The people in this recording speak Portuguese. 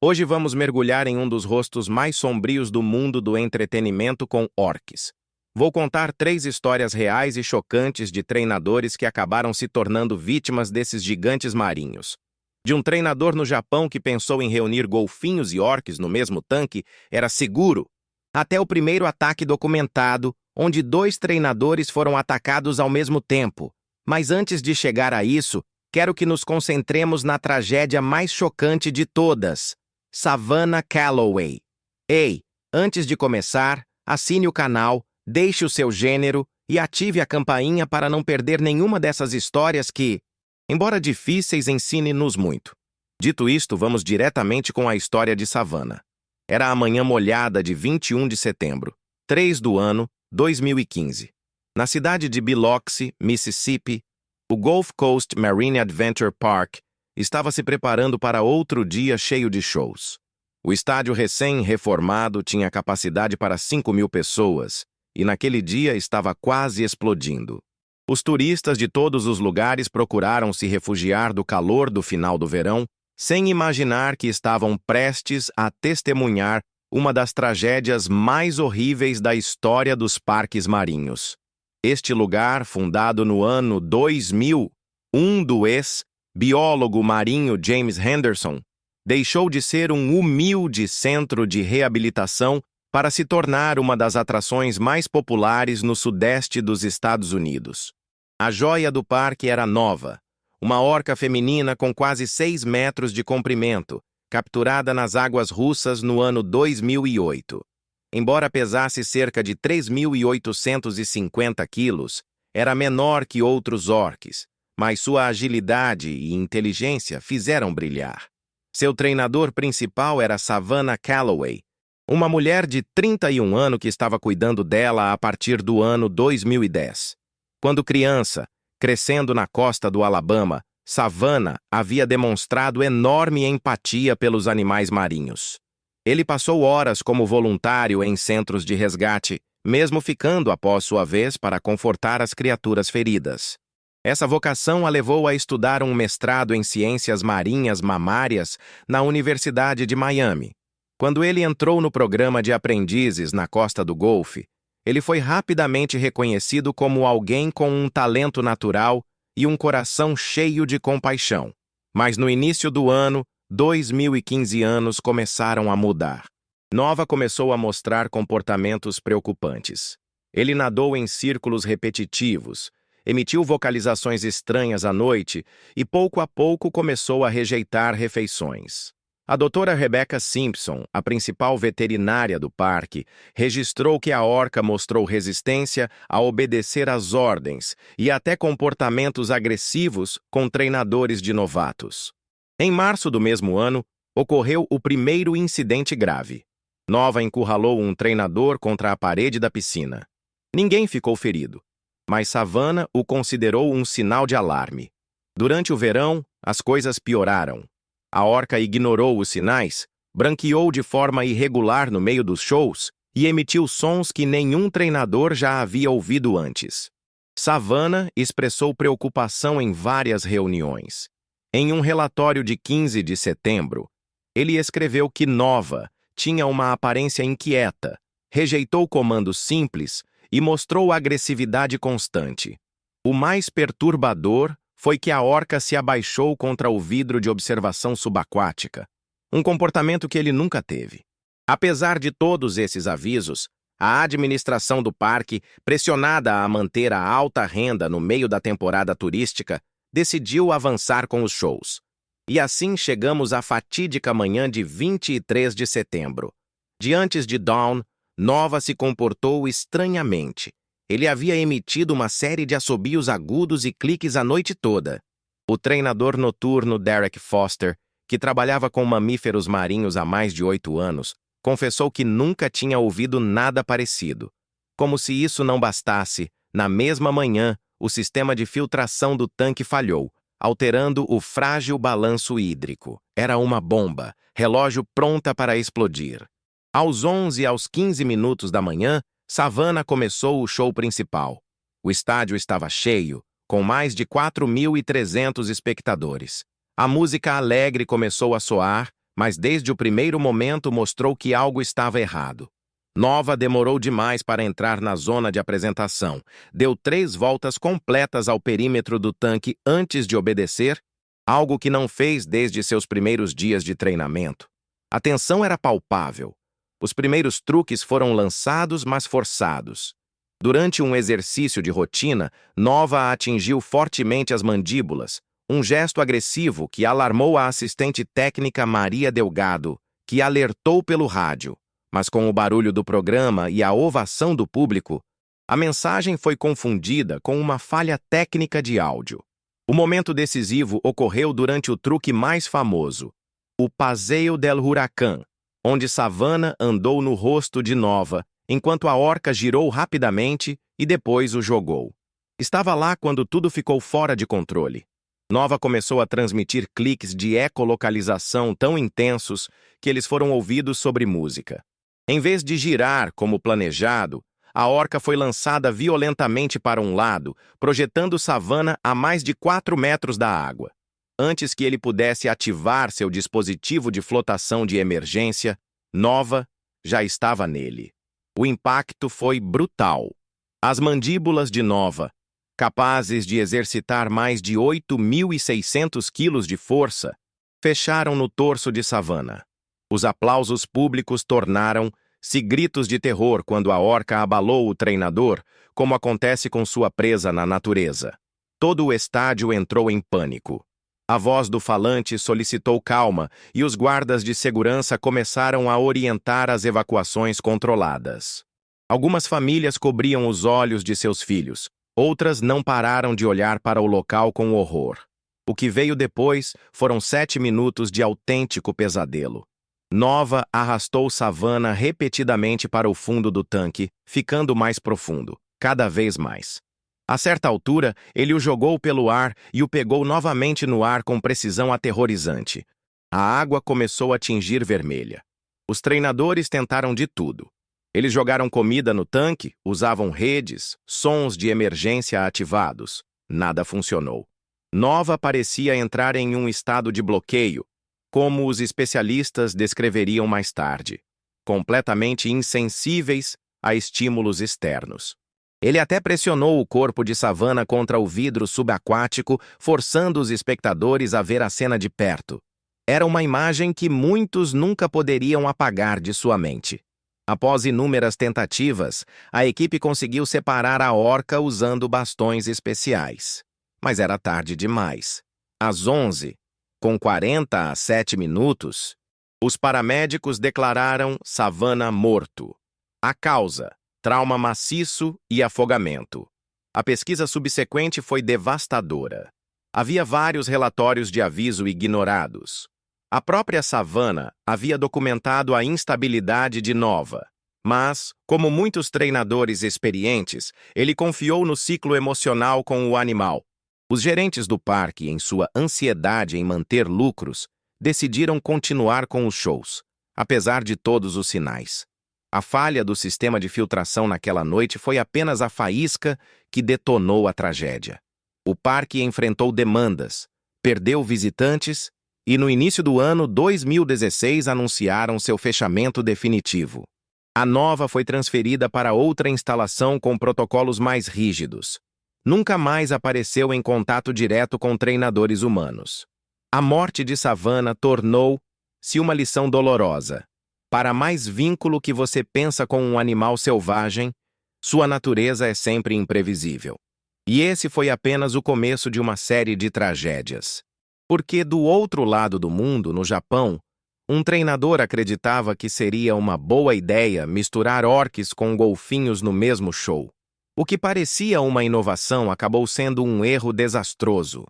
Hoje vamos mergulhar em um dos rostos mais sombrios do mundo do entretenimento com orques. Vou contar 3 histórias reais e chocantes de treinadores que acabaram se tornando vítimas desses gigantes marinhos. De um treinador no Japão que pensou em reunir golfinhos e orques no mesmo tanque era seguro, até o primeiro ataque documentado, onde 2 treinadores foram atacados ao mesmo tempo. Mas antes de chegar a isso, quero que nos concentremos na tragédia mais chocante de todas: Savannah Calloway. Ei, antes de começar, assine o canal, deixe o seu gênero e ative a campainha para não perder nenhuma dessas histórias que, embora difíceis, ensinem-nos muito. Dito isto, vamos diretamente com a história de Savannah. Era a manhã molhada de 21 de setembro, 3 do ano 2015. Na cidade de Biloxi, Mississippi, o Gulf Coast Marine Adventure Park estava se preparando para outro dia cheio de shows. O estádio recém-reformado tinha capacidade para 5.000 pessoas e naquele dia estava quase explodindo. Os turistas de todos os lugares procuraram se refugiar do calor do final do verão, sem imaginar que estavam prestes a testemunhar uma das tragédias mais horríveis da história dos parques marinhos. Este lugar, fundado no ano 2000, do ex-biólogo marinho James Henderson, deixou de ser um humilde centro de reabilitação para se tornar uma das atrações mais populares no sudeste dos Estados Unidos. A joia do parque era nova, uma orca feminina com quase 6 metros de comprimento, capturada nas águas russas no ano 2008. Embora pesasse cerca de 3.850 quilos, era menor que outros orques, mas sua agilidade e inteligência fizeram brilhar. Seu treinador principal era Savannah Calloway, uma mulher de 31 anos que estava cuidando dela a partir do ano 2010. Quando criança, crescendo na costa do Alabama, Savannah havia demonstrado enorme empatia pelos animais marinhos. Ele passou horas como voluntário em centros de resgate, mesmo ficando após sua vez para confortar as criaturas feridas. Essa vocação a levou a estudar um mestrado em ciências marinhas mamárias na Universidade de Miami. Quando ele entrou no programa de aprendizes na costa do Golfe, ele foi rapidamente reconhecido como alguém com um talento natural e um coração cheio de compaixão. Mas no início do ano, 2015 anos começaram a mudar. Nova começou a mostrar comportamentos preocupantes. Ele nadou em círculos repetitivos, emitiu vocalizações estranhas à noite e pouco a pouco começou a rejeitar refeições. A doutora Rebecca Simpson, a principal veterinária do parque, registrou que a orca mostrou resistência a obedecer às ordens e até comportamentos agressivos com treinadores de novatos. Em março do mesmo ano, ocorreu o primeiro incidente grave. Nova encurralou um treinador contra a parede da piscina. Ninguém ficou ferido, mas Savannah o considerou um sinal de alarme. Durante o verão, as coisas pioraram. A orca ignorou os sinais, branqueou de forma irregular no meio dos shows e emitiu sons que nenhum treinador já havia ouvido antes. Savannah expressou preocupação em várias reuniões. Em um relatório de 15 de setembro, ele escreveu que Nova tinha uma aparência inquieta, rejeitou comandos simples e mostrou agressividade constante. O mais perturbador foi que a orca se abaixou contra o vidro de observação subaquática, um comportamento que ele nunca teve. Apesar de todos esses avisos, a administração do parque, pressionada a manter a alta renda no meio da temporada turística, decidiu avançar com os shows. E assim chegamos à fatídica manhã de 23 de setembro. Diante de Dawn, Nova se comportou estranhamente. Ele havia emitido uma série de assobios agudos e cliques a noite toda. O treinador noturno Derek Foster, que trabalhava com mamíferos marinhos há mais de 8 anos, confessou que nunca tinha ouvido nada parecido. Como se isso não bastasse, na mesma manhã, o sistema de filtração do tanque falhou, alterando o frágil balanço hídrico. Era uma bomba, relógio pronta para explodir. Aos 11 e aos 15 minutos da manhã, Savannah começou o show principal. O estádio estava cheio, com mais de 4.300 espectadores. A música alegre começou a soar, mas desde o primeiro momento mostrou que algo estava errado. Nova demorou demais para entrar na zona de apresentação, deu 3 voltas completas ao perímetro do tanque antes de obedecer, algo que não fez desde seus primeiros dias de treinamento. A tensão era palpável. Os primeiros truques foram lançados, mas forçados. Durante um exercício de rotina, Nova atingiu fortemente as mandíbulas, um gesto agressivo que alarmou a assistente técnica Maria Delgado, que alertou pelo rádio. Mas com o barulho do programa e a ovação do público, a mensagem foi confundida com uma falha técnica de áudio. O momento decisivo ocorreu durante o truque mais famoso, o Paseo del Huracán, onde Savannah andou no rosto de Nova, enquanto a orca girou rapidamente e depois o jogou. Estava lá quando tudo ficou fora de controle. Nova começou a transmitir cliques de ecolocalização tão intensos que eles foram ouvidos sobre música. Em vez de girar como planejado, a orca foi lançada violentamente para um lado, projetando Savannah a mais de 4 metros da água. Antes que ele pudesse ativar seu dispositivo de flotação de emergência, Nova já estava nele. O impacto foi brutal. As mandíbulas de Nova, capazes de exercitar mais de 8.600 quilos de força, fecharam no torso de Savannah. Os aplausos públicos tornaram-se gritos de terror quando a orca abalou o treinador, como acontece com sua presa na natureza. Todo o estádio entrou em pânico. A voz do falante solicitou calma e os guardas de segurança começaram a orientar as evacuações controladas. Algumas famílias cobriam os olhos de seus filhos, outras não pararam de olhar para o local com horror. O que veio depois foram 7 minutos de autêntico pesadelo. Nova arrastou Savannah repetidamente para o fundo do tanque, ficando mais profundo, cada vez mais. A certa altura, ele o jogou pelo ar e o pegou novamente no ar com precisão aterrorizante. A água começou a tingir vermelha. Os treinadores tentaram de tudo. Eles jogaram comida no tanque, usavam redes, sons de emergência ativados. Nada funcionou. Nova parecia entrar em um estado de bloqueio, como os especialistas descreveriam mais tarde, completamente insensíveis a estímulos externos. Ele até pressionou o corpo de Savannah contra o vidro subaquático, forçando os espectadores a ver a cena de perto. Era uma imagem que muitos nunca poderiam apagar de sua mente. Após inúmeras tentativas, a equipe conseguiu separar a orca usando bastões especiais. Mas era tarde demais. Às 11, com 47 minutos, os paramédicos declararam Savannah morto. A causa: trauma maciço e afogamento. A pesquisa subsequente foi devastadora. Havia vários relatórios de aviso ignorados. A própria Savannah havia documentado a instabilidade de Nova, mas, como muitos treinadores experientes, ele confiou no ciclo emocional com o animal. Os gerentes do parque, em sua ansiedade em manter lucros, decidiram continuar com os shows, apesar de todos os sinais. A falha do sistema de filtração naquela noite foi apenas a faísca que detonou a tragédia. O parque enfrentou demandas, perdeu visitantes e, no início do ano 2016, anunciaram seu fechamento definitivo. A Nova foi transferida para outra instalação com protocolos mais rígidos. Nunca mais apareceu em contato direto com treinadores humanos. A morte de Savannah tornou-se uma lição dolorosa. Para mais vínculo que você pensa com um animal selvagem, sua natureza é sempre imprevisível. E esse foi apenas o começo de uma série de tragédias. Porque do outro lado do mundo, no Japão, um treinador acreditava que seria uma boa ideia misturar orques com golfinhos no mesmo show. O que parecia uma inovação acabou sendo um erro desastroso.